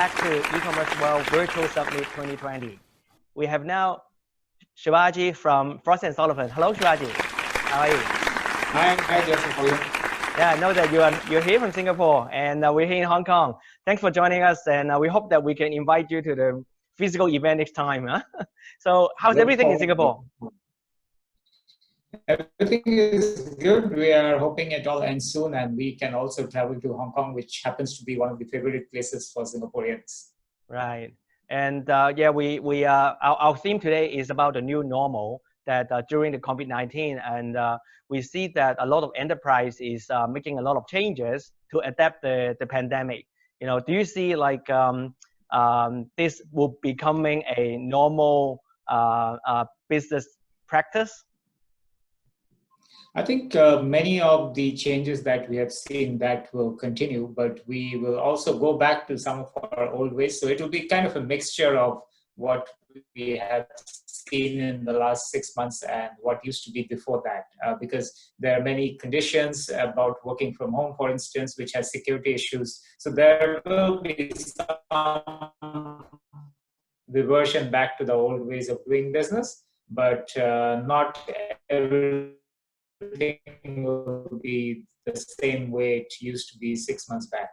back to Ecommerce World Virtual Summit 2020. We have now Shivaji from Frost & Sullivan. Hello, Shivaji. How are you? Hi, Joseph. How are you? Yeah, I know that you're here from Singapore, and we're here in Hong Kong. Thanks for joining us, and we hope that we can invite you to the physical event next time. Huh? So, how's everything in Singapore? Everything is good. We are hoping it all ends soon, and we can also travel to Hong Kong, which happens to be one of the favorite places for Singaporeans. Right. And yeah, our theme today is about the new normal that during the COVID-19, and we see that a lot of enterprise is making a lot of changes to adapt the pandemic. You know, do you see like this will becoming a normal business practice? I think many of the changes that we have seen that will continue, but we will also go back to some of our old ways. So it will be kind of a mixture of what we have seen in the last 6 months and what used to be before that, because there are many conditions about working from home, for instance, which has security issues. So there will be some reversion back to the old ways of doing business, but not everything will be the same way it used to be 6 months back.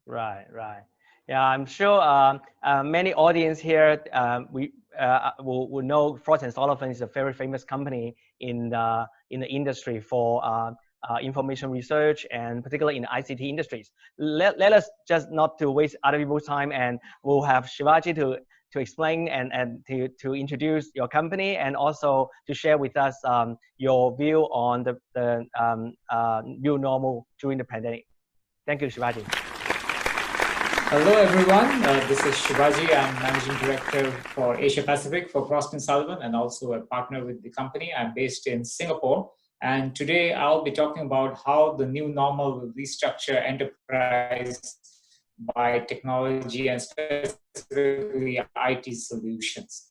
Right. Yeah, I'm sure many audience here will know Frost & Sullivan is a very famous company in the industry for information research, and particularly in the ICT industries. Let us just not to waste other people's time, and we'll have Shivaji to explain and to introduce your company, and also to share with us your view on the new normal during the pandemic. Thank you, Shivaji. Hello, everyone. This is Shivaji. I'm Managing Director for Asia Pacific for Frost & Sullivan, and also a partner with the company. I'm based in Singapore. And today I'll be talking about how the new normal will restructure enterprise by technology and specifically IT solutions.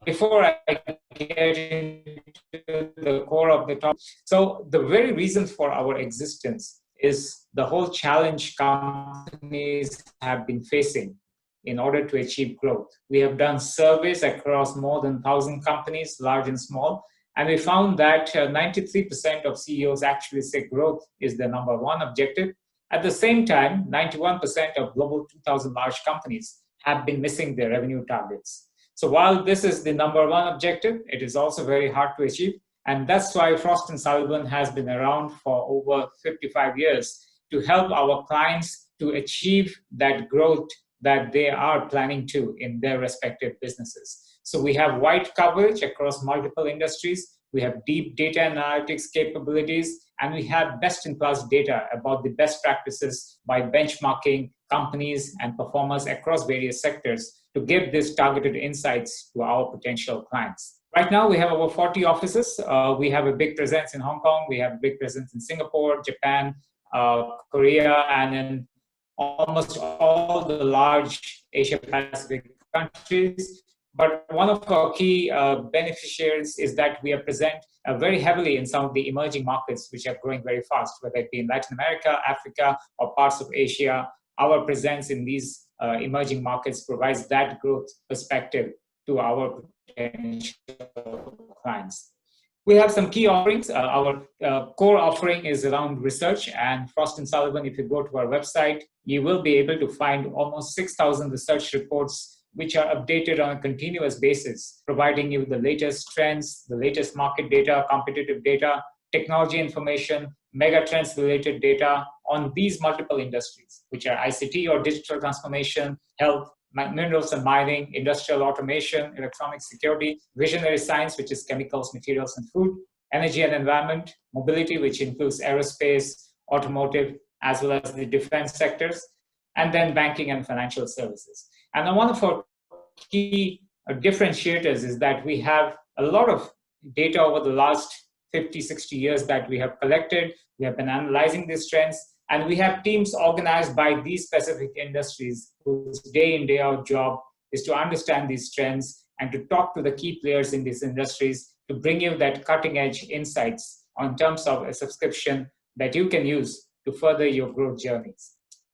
Before I get into the core of the topic, so the very reason for our existence is the whole challenge companies have been facing in order to achieve growth. We have done surveys across more than 1,000 companies, large and small, and we found that 93% of CEOs actually say growth is the number one objective. At the same time, 91% of global 2,000 large companies have been missing their revenue targets. So while this is the number one objective, it is also very hard to achieve. And that's why Frost & Sullivan has been around for over 55 years to help our clients to achieve that growth that they are planning to in their respective businesses. So we have wide coverage across multiple industries. We have deep data analytics capabilities, and we have best-in-class data about the best practices by benchmarking companies and performers across various sectors to give these targeted insights to our potential clients. Right now, we have over 40 offices. We have a big presence in Hong Kong. We have a big presence in Singapore, Japan, Korea, and in almost all the large Asia-Pacific countries. But one of our key beneficiaries is that we are present very heavily in some of the emerging markets, which are growing very fast, whether it be in Latin America, Africa, or parts of Asia. Our presence in these emerging markets provides that growth perspective to our potential clients. We have some key offerings. Our core offering is around research, and Frost & Sullivan, if you go to our website, you will be able to find almost 6,000 research reports which are updated on a continuous basis, providing you the latest trends, the latest market data, competitive data, technology information, mega trends related data on these multiple industries, which are ICT or digital transformation, health, minerals and mining, industrial automation, electronic security, visionary science, which is chemicals, materials, and food, energy and environment, mobility, which includes aerospace, automotive, as well as the defense sectors, and then banking and financial services. And one of our key differentiators is that we have a lot of data over the last 50, 60 years that we have collected. We have been analyzing these trends, and we have teams organized by these specific industries whose day in, day out job is to understand these trends and to talk to the key players in these industries to bring you that cutting edge insights on terms of a subscription that you can use to further your growth journeys.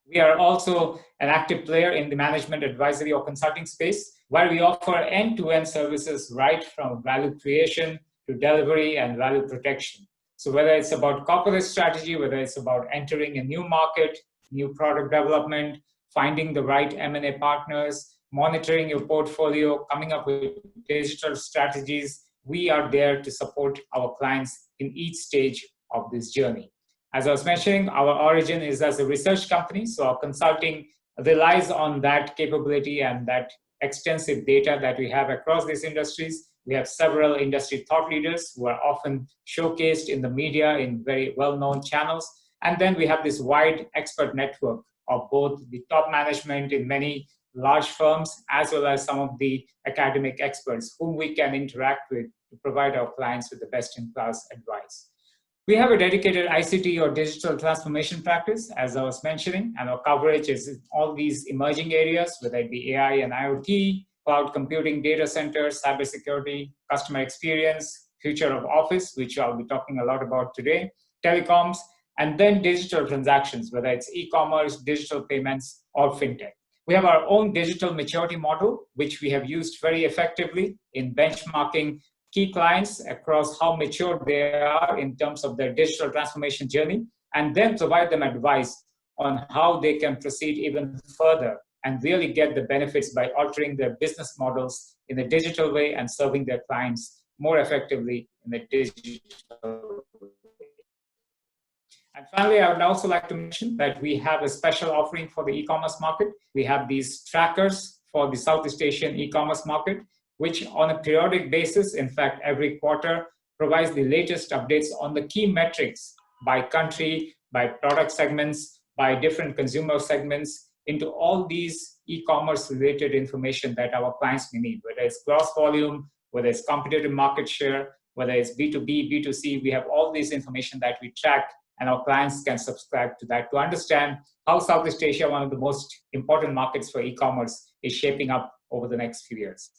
We are also an active player in the management advisory or consulting space, where we offer end-to-end services right from value creation to delivery and value protection. So whether it's about corporate strategy, whether it's about entering a new market, new product development, finding the right M&A partners, monitoring your portfolio, coming up with digital strategies, we are there to support our clients in each stage of this journey. As I was mentioning, our origin is as a research company, so our consulting relies on that capability and that extensive data that we have across these industries. We have several industry thought leaders who are often showcased in the media in very well-known channels. And then we have this wide expert network of both the top management in many large firms, as well as some of the academic experts whom we can interact with to provide our clients with the best-in-class advice. We have a dedicated ICT or digital transformation practice, as I was mentioning, and our coverage is in all these emerging areas, whether it be AI and IoT, cloud computing, data centers, cybersecurity, customer experience, future of office, which I'll be talking a lot about today, telecoms, and then digital transactions, whether it's e-commerce, digital payments, or fintech. We have our own digital maturity model, which we have used very effectively in benchmarking key clients across how mature they are in terms of their digital transformation journey, and then provide them advice on how they can proceed even further and really get the benefits by altering their business models in a digital way and serving their clients more effectively in a digital way. And finally, I would also like to mention that we have a special offering for the e-commerce market. We have these trackers for the Southeast Asian e-commerce market, which on a periodic basis, in fact, every quarter, provides the latest updates on the key metrics by country, by product segments, by different consumer segments, into all these e-commerce related information that our clients may need, whether it's gross volume, whether it's competitive market share, whether it's B2B, B2C, we have all this information that we track, and our clients can subscribe to that to understand how Southeast Asia, one of the most important markets for e-commerce, is shaping up over the next few years.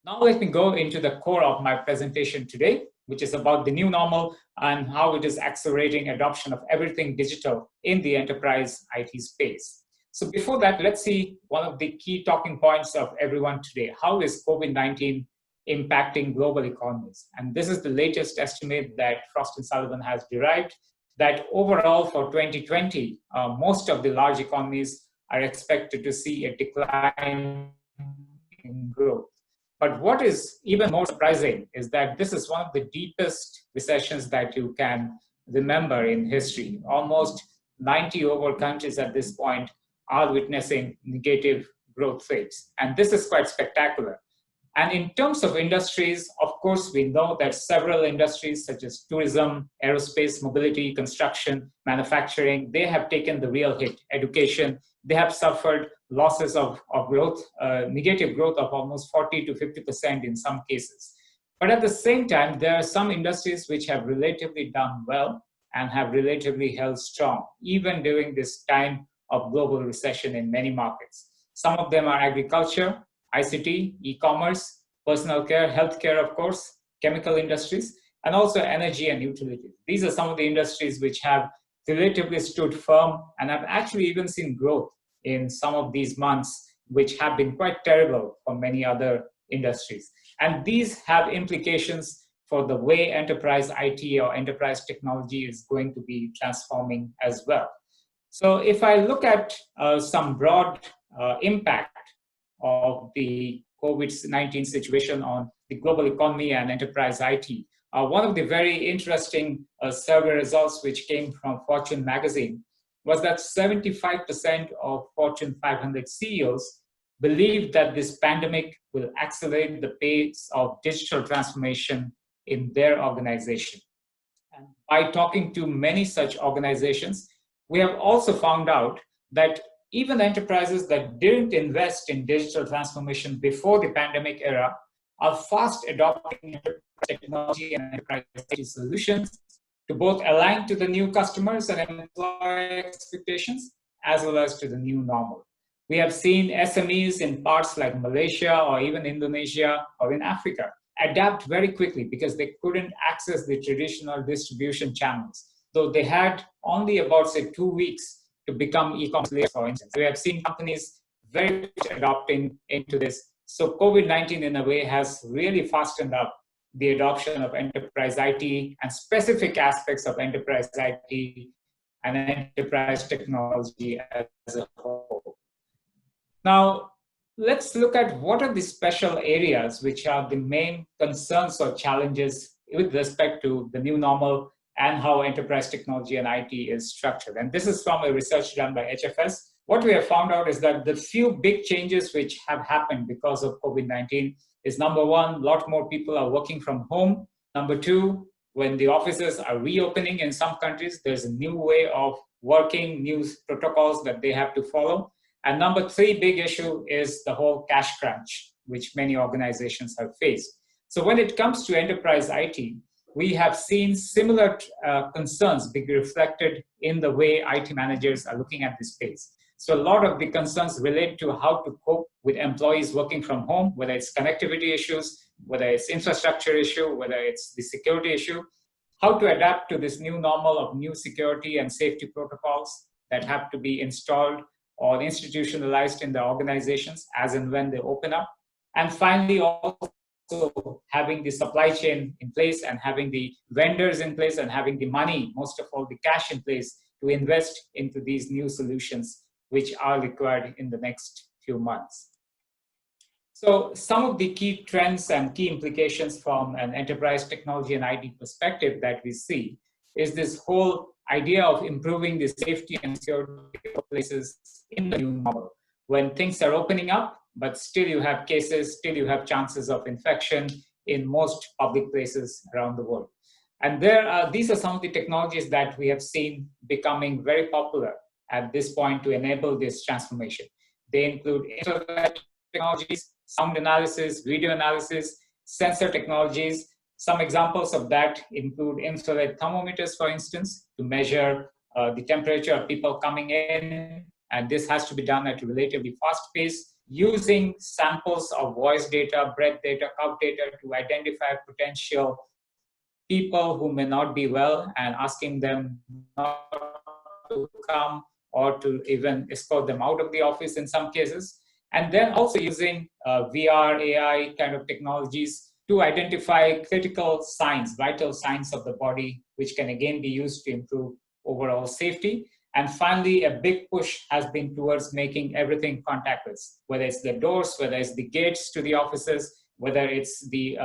Now let me go into the core of my presentation today, which is about the new normal and how it is accelerating adoption of everything digital in the enterprise IT space. So before that, let's see one of the key talking points of everyone today. How is COVID-19 impacting global economies? And this is the latest estimate that Frost & Sullivan has derived, that overall for 2020, most of the large economies are expected to see a decline in growth. But what is even more surprising is that this is one of the deepest recessions that you can remember in history. Almost 90 over countries at this point are witnessing negative growth rates. And this is quite spectacular. And in terms of industries, of course, we know that several industries such as tourism, aerospace, mobility, construction, manufacturing, they have taken the real hit. Education, they have suffered losses of growth, negative growth of almost 40 to 50% in some cases. But at the same time, there are some industries which have relatively done well and have relatively held strong, even during this time of global recession in many markets. Some of them are agriculture, ICT, e-commerce, personal care, healthcare, of course, chemical industries, and also energy and utilities. These are some of the industries which have relatively stood firm and have actually even seen growth in some of these months, which have been quite terrible for many other industries. And these have implications for the way enterprise IT or enterprise technology is going to be transforming as well. So if I look at some broad impact of the COVID-19 situation on the global economy and enterprise IT, one of the very interesting survey results which came from Fortune magazine was that 75% of Fortune 500 CEOs believe that this pandemic will accelerate the pace of digital transformation in their organization. And by talking to many such organizations, we have also found out that even enterprises that didn't invest in digital transformation before the pandemic era are fast adopting technology and enterprise IT solutions to both align to the new customers and employee expectations, as well as to the new normal. We have seen SMEs in parts like Malaysia or even Indonesia or in Africa adapt very quickly because they couldn't access the traditional distribution channels. So they had only about, say, 2 weeks to become e-commerce leaders, for instance. We have seen companies very much adopting into this. So COVID-19, in a way, has really fastened up the adoption of enterprise IT and specific aspects of enterprise IT and enterprise technology as a whole. Now, let's look at what are the special areas which are the main concerns or challenges with respect to the new normal and how enterprise technology and IT is structured. And this is from a research done by HFS. What we have found out is that the few big changes which have happened because of COVID-19 is, number one, a lot more people are working from home. Number two, when the offices are reopening in some countries, there's a new way of working, new protocols that they have to follow. And number three big issue is the whole cash crunch, which many organizations have faced. So when it comes to enterprise IT, we have seen similar concerns being reflected in the way IT managers are looking at this space. So a lot of the concerns relate to how to cope with employees working from home, whether it's connectivity issues, whether it's infrastructure issue, whether it's the security issue, how to adapt to this new normal of new security and safety protocols that have to be installed or institutionalized in the organizations as and when they open up. And finally, also having the supply chain in place and having the vendors in place and having the money, most of all the cash in place to invest into these new solutions which are required in the next few months. So some of the key trends and key implications from an enterprise technology and IT perspective that we see is this whole idea of improving the safety and security of places in the new normal. When things are opening up, but still you have cases, still you have chances of infection in most public places around the world. And these are some of the technologies that we have seen becoming very popular at this point to enable this transformation. They include infrared technologies, sound analysis, video analysis, sensor technologies. Some examples of that include infrared thermometers, for instance, to measure the temperature of people coming in. And this has to be done at a relatively fast pace, using samples of voice data, breath data, cough data to identify potential people who may not be well and asking them not to come or to even escort them out of the office in some cases. And then also using VR, AI kind of technologies to identify critical signs, vital signs of the body, which can again be used to improve overall safety. And finally, a big push has been towards making everything contactless, whether it's the doors, whether it's the gates to the offices, whether it's the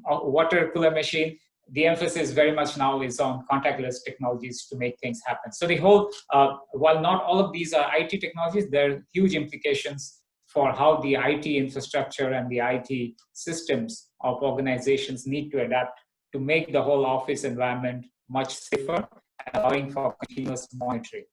water cooler machine. The emphasis very much now is on contactless technologies to make things happen. So the whole, while not all of these are IT technologies, there are huge implications for how the IT infrastructure and the IT systems of organizations need to adapt to make the whole office environment much safer, allowing for continuous monitoring.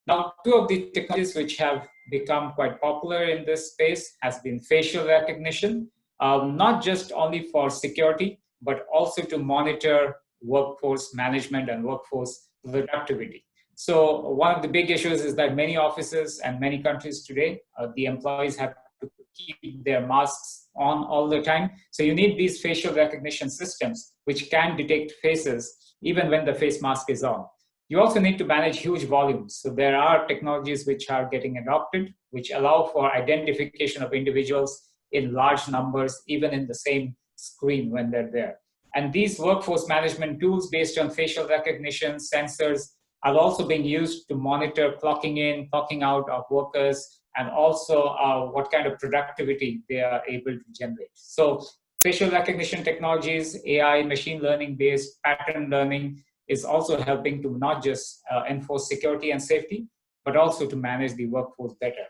Now, two of the technologies which have become quite popular in this space has been facial recognition, not just only for security, but also to monitor workforce management and workforce productivity. So one of the big issues is that many offices and many countries today, the employees have to keep their masks on all the time. So you need these facial recognition systems which can detect faces even when the face mask is on. You also need to manage huge volumes. So there are technologies which are getting adopted, which allow for identification of individuals in large numbers, even in the same screen when they're there. And these workforce management tools based on facial recognition sensors are also being used to monitor clocking in, clocking out of workers, and also what kind of productivity they are able to generate. So facial recognition technologies, AI, machine learning based pattern learning is also helping to not just enforce security and safety, but also to manage the workforce better.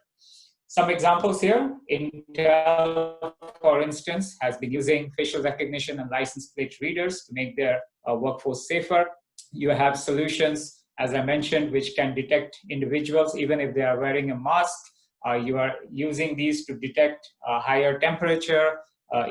Some examples here, Intel, for instance, has been using facial recognition and license plate readers to make their workforce safer. You have solutions, as I mentioned, which can detect individuals even if they are wearing a mask. You are using these to detect higher temperature,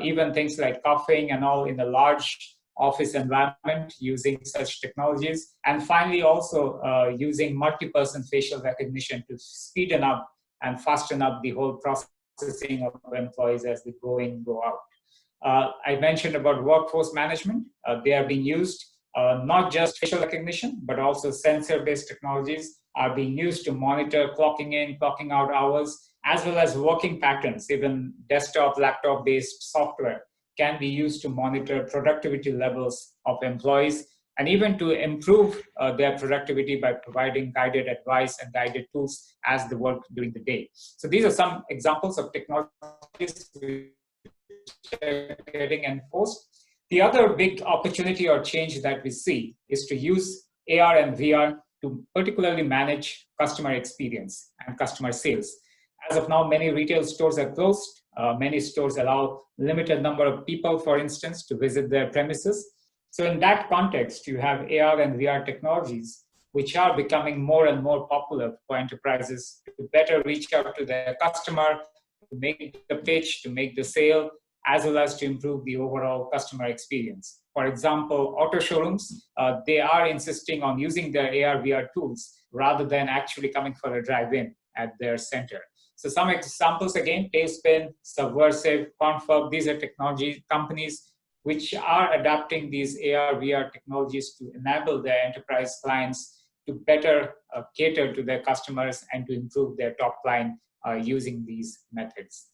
even things like coughing and all in a large office environment using such technologies. And finally, also using multi-person facial recognition to speeden up and fasten up the whole processing of employees as they go in, go out. I mentioned about workforce management. They are being used not just facial recognition, but also sensor-based technologies are being used to monitor clocking in, clocking out hours, as well as working patterns. Even desktop, laptop-based software can be used to monitor productivity levels of employees and even to improve their productivity by providing guided advice and guided tools as they work during the day. So these are some examples of technologies which are getting enforced. The other big opportunity or change that we see is to use AR and VR to particularly manage customer experience and customer sales. As of now, many retail stores are closed. Many stores allow limited number of people, for instance, to visit their premises. So in that context, you have AR and VR technologies, which are becoming more and more popular for enterprises to better reach out to their customer, to make the pitch, to make the sale, as well as to improve the overall customer experience. For example, auto showrooms, they are insisting on using their AR, VR tools rather than actually coming for a drive-in at their center. So some examples again, Tailspin, Subversive, Confirm, these are technology companies which are adapting these AR, VR technologies to enable their enterprise clients to better cater to their customers and to improve their top line using these methods.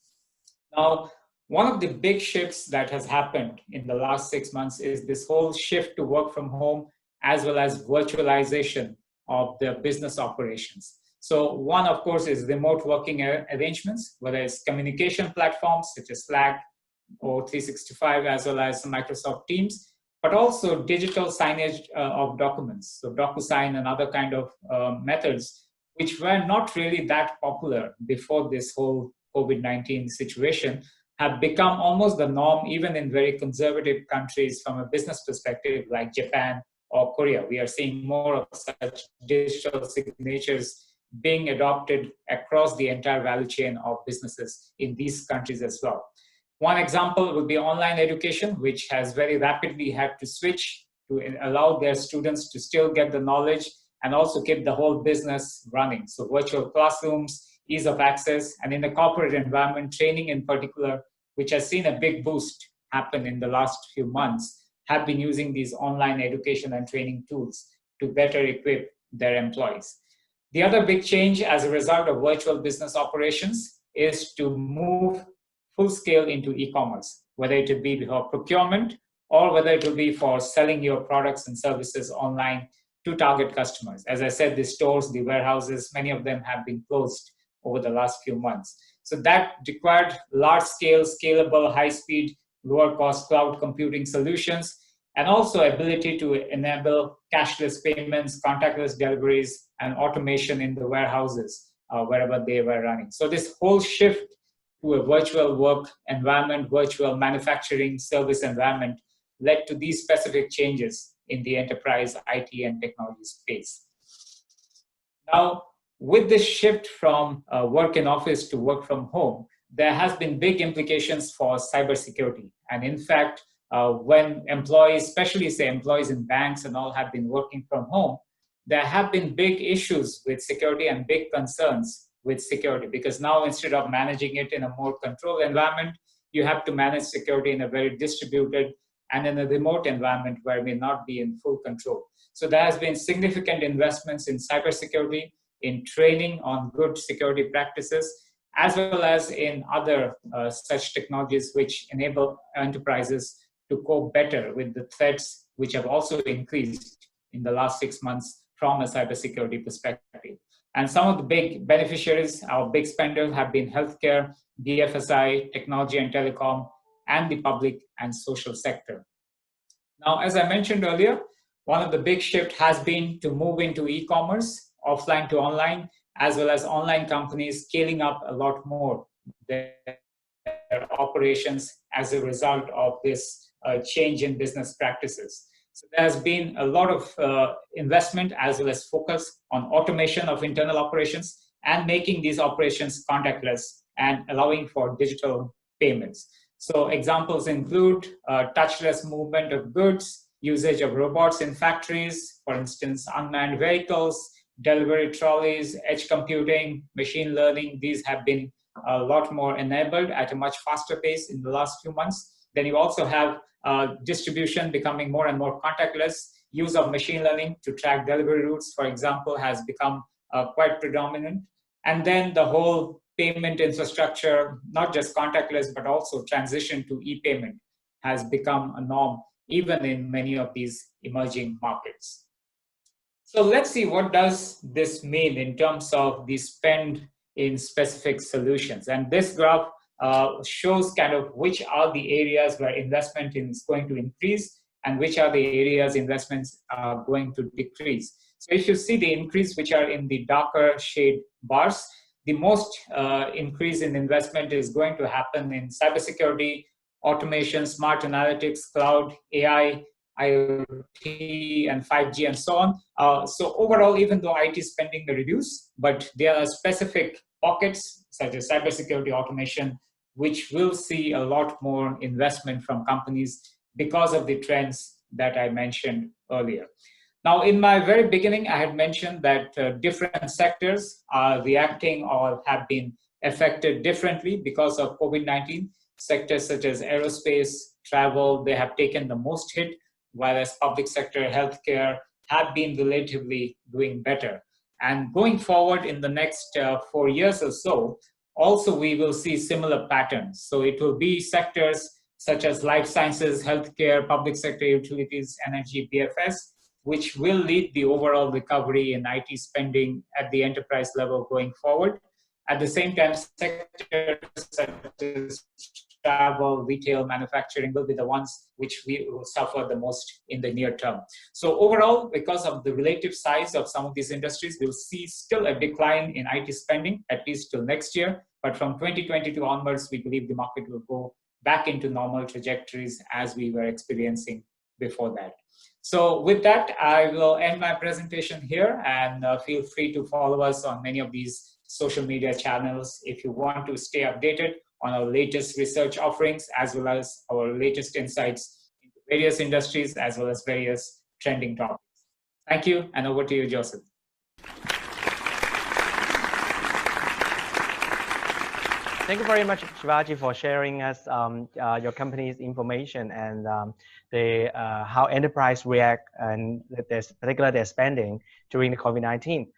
Now, one of the big shifts that has happened in the last 6 months is this whole shift to work from home, as well as virtualization of the business operations. So one, of course, is remote working arrangements, whether it's communication platforms such as Slack or 365, as well as Microsoft Teams, but also digital signage of documents. So DocuSign and other kind of methods, which were not really that popular before this whole COVID-19 situation, have become almost the norm, even in very conservative countries from a business perspective, like Japan or Korea. We are seeing more of such digital signatures being adopted across the entire value chain of businesses in these countries as well. One example would be online education, which has very rapidly had to switch to allow their students to still get the knowledge and also keep the whole business running. So virtual classrooms, ease of access, and in the corporate environment, training in particular, which has seen a big boost happen in the last few months, have been using these online education and training tools to better equip their employees. The other big change as a result of virtual business operations is to move full scale into e-commerce, whether it will be for procurement or whether it will be for selling your products and services online to target customers. As I said, the stores, the warehouses, many of them have been closed over the last few months. So that required large scale, scalable, high speed, lower cost cloud computing solutions, and also ability to enable cashless payments, contactless deliveries, and automation in the warehouses wherever they were running. So this whole shift to a virtual work environment, virtual manufacturing service environment led to these specific changes in the enterprise IT and technology space. Now, with this shift from work in office to work from home, there has been big implications for cybersecurity. And in fact, when employees, especially say employees in banks and all, have been working from home, there have been big issues with security and big concerns with security, because now instead of managing it in a more controlled environment, you have to manage security in a very distributed and in a remote environment where it may not be in full control. So there has been significant investments in cybersecurity, in training on good security practices, as well as in other such technologies which enable enterprises to cope better with the threats which have also increased in the last 6 months from a cybersecurity perspective. And some of the big beneficiaries, our big spenders, have been healthcare, BFSI, technology and telecom, and the public and social sector. Now, as I mentioned earlier, one of the big shifts has been to move into e-commerce, offline to online, as well as online companies scaling up a lot more their operations as a result of this change in business practices. So there has been a lot of investment as well as focus on automation of internal operations and making these operations contactless and allowing for digital payments. So examples include touchless movement of goods, usage of robots in factories, for instance, unmanned vehicles, delivery trolleys, edge computing, machine learning. These have been a lot more enabled at a much faster pace in the last few months. Then you also have distribution becoming more and more contactless. use of machine learning to track delivery routes, for example, has become quite predominant. And then the whole payment infrastructure, not just contactless, but also transition to e-payment has become a norm, even in many of these emerging markets. So let's see, what does this mean in terms of the spend in specific solutions? And this graph shows kind of which are the areas where investment is going to increase and which are the areas investments are going to decrease. So if you see the increase, which are in the darker shade bars, the most increase in investment is going to happen in cybersecurity, automation, smart analytics, cloud, AI, IoT, and 5G, and so on. So overall, even though IT spending may reduce, but there are specific pockets such as cybersecurity, automation, which will see a lot more investment from companies because of the trends that I mentioned earlier. Now, in my very beginning, I had mentioned that different sectors are reacting or have been affected differently because of COVID-19. Sectors such as aerospace, travel, they have taken the most hit, whereas public sector, healthcare have been relatively doing better. And going forward in the next 4 years or so, also we will see similar patterns. So it will be sectors such as life sciences, healthcare, public sector, utilities, energy, BFS, which will lead the overall recovery in IT spending at the enterprise level going forward. At the same time, sectors such as travel, retail, manufacturing will be the ones which we will suffer the most in the near term. So overall, because of the relative size of some of these industries, we'll see still a decline in IT spending, at least till next year. But from 2022 onwards, we believe the market will go back into normal trajectories as we were experiencing before that. So with that, I will end my presentation here, and feel free to follow us on many of these social media channels if you want to stay updated on our latest research offerings, as well as our latest insights into various industries, as well as various trending topics. Thank you, and over to you, Joseph. Thank you very much, Shivaji, for sharing us your company's information and how enterprise react and particularly their spending during the COVID-19.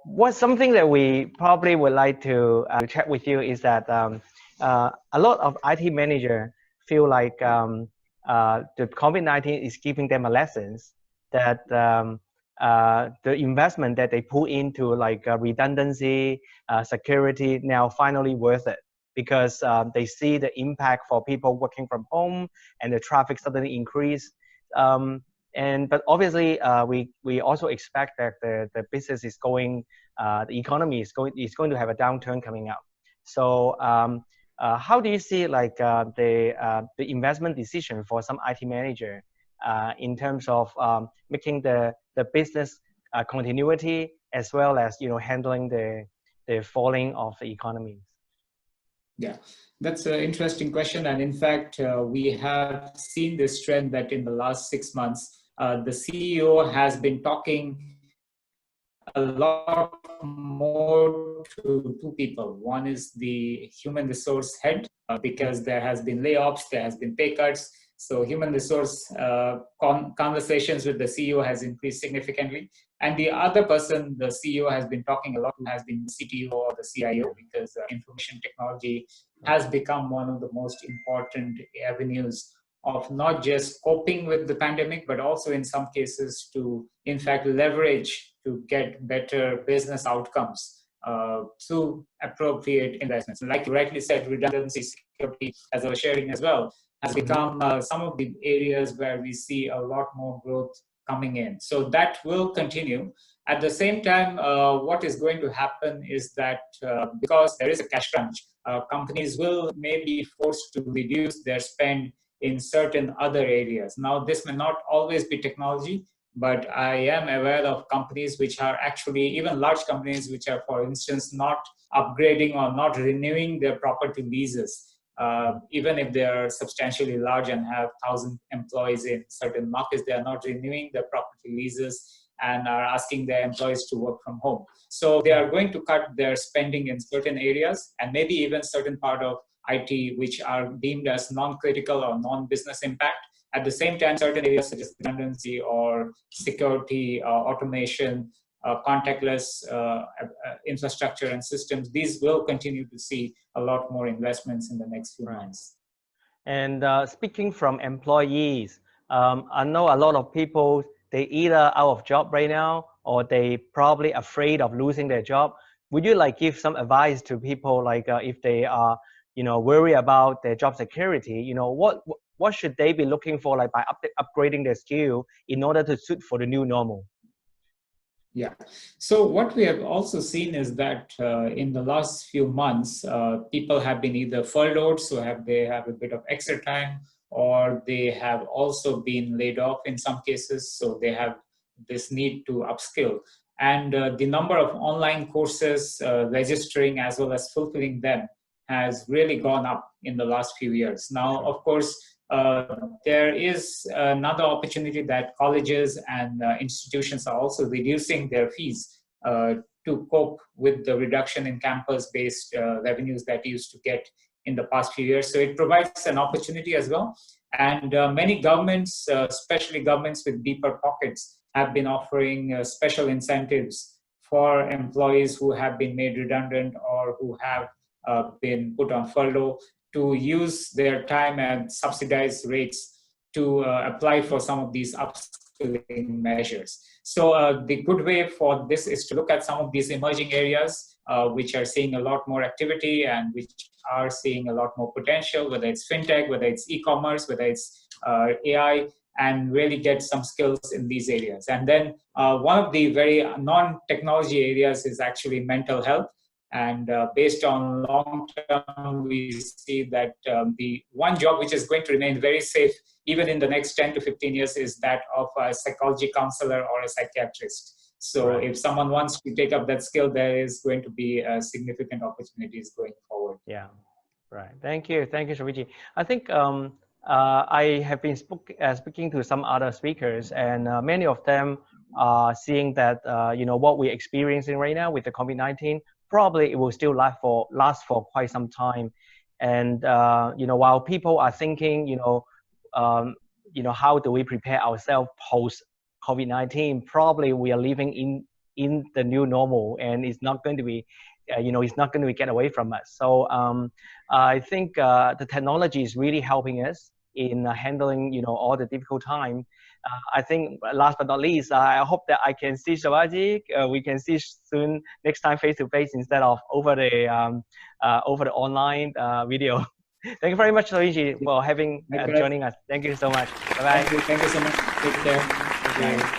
What's something that we probably would like to check with you is that a lot of IT managers feel like the COVID-19 is giving them a lesson that the investment that they put into like redundancy, security now finally worth it, because they see the impact for people working from home and the traffic suddenly increase. But obviously, we also expect that the business is going, the economy is going to have a downturn coming up. So how do you see like the investment decision for some IT manager in terms of making the business continuity, as well as handling the falling of the economy? Yeah, that's an interesting question. And in fact, we have seen this trend that in the last 6 months, the CEO has been talking a lot more to two people. One is the human resource head, because there has been layoffs, there has been pay cuts. So human resource conversations with the CEO has increased significantly. And the other person the CEO has been talking a lot to has been the CTO or the CIO, because information technology has become one of the most important avenues of not just coping with the pandemic, but also in some cases to, in fact, leverage to get better business outcomes through appropriate investments. And like you rightly said, redundancy, security, as I was sharing as well, has become some of the areas where we see a lot more growth coming in. So that will continue. At the same time, what is going to happen is that because there is a cash crunch, companies will maybe be forced to reduce their spend in certain other areas. Now, this may not always be technology, but I am aware of companies which are actually, even large companies, which are, for instance, not upgrading or not renewing their property leases. Even if they are substantially large and have 1,000 employees in certain markets, they are not renewing their property leases and are asking their employees to work from home. So they are going to cut their spending in certain areas, and maybe even certain part of IT which are deemed as non-critical or non-business impact, At the same time, certain areas such as redundancy or security, automation, contactless infrastructure and systems, these will continue to see a lot more investments in the next few months. And speaking from employees, I know a lot of people, they either out of job right now or they probably afraid of losing their job. Would you like give some advice to people, like if they are, worry about their job security, what should they be looking for, like by upgrading their skill in order to suit for the new normal? Yeah. So what we have also seen is that in the last few months, people have been either furloughed, so they have a bit of extra time, or they have also been laid off in some cases, so they have this need to upskill. And the number of online courses registering as well as fulfilling them has really gone up in the last few years. Now, of course, there is another opportunity that colleges and institutions are also reducing their fees to cope with the reduction in campus-based revenues that used to get in the past few years. So it provides an opportunity as well. And many governments, especially governments with deeper pockets, have been offering special incentives for employees who have been made redundant or who have been put on furlough, to use their time at subsidized rates to apply for some of these upskilling measures. So the good way for this is to look at some of these emerging areas which are seeing a lot more activity and which are seeing a lot more potential, whether it's fintech, whether it's e-commerce, whether it's AI, and really get some skills in these areas. And then one of the very non-technology areas is actually mental health. And based on long term, we see that the one job which is going to remain very safe even in the next 10 to 15 years is that of a psychology counselor or a psychiatrist. So if someone wants to take up that skill, there is going to be significant opportunities going forward. Yeah, right. Thank you, Shivaji. I think I have been speaking to some other speakers, and many of them are seeing that what we're experiencing right now with the COVID-19, probably it will still last for quite some time. And while people are thinking, how do we prepare ourselves post COVID-19? Probably we are living in the new normal, and it's not going to be, it's not going to get away from us. So I think the technology is really helping us in handling, all the difficult time. I think last but not least, I hope that I can see Shivaji. We can see soon next time face to face instead of over the online video. Thank you very much, Shivaji, for joining us. Thank you so much. Bye bye. Thank you so much. Take care. Bye.